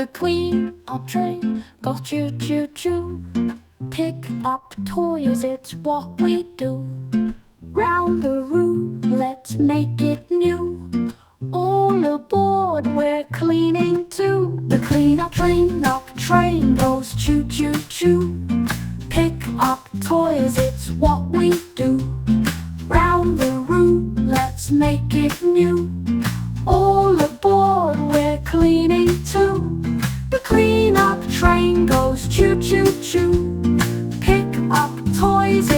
The clean up train goes choo-choo-choo. Pick up toys, it's what we do. Round the room, let's make it new. All aboard, we're cleaning too. The clean up train goes choo-choo-choo. Pick up toys, it's what we do. Round the room, let's make it new. All aboard, we're cleaning too. The clean up train goes choo-choo-choo. Pick up toys,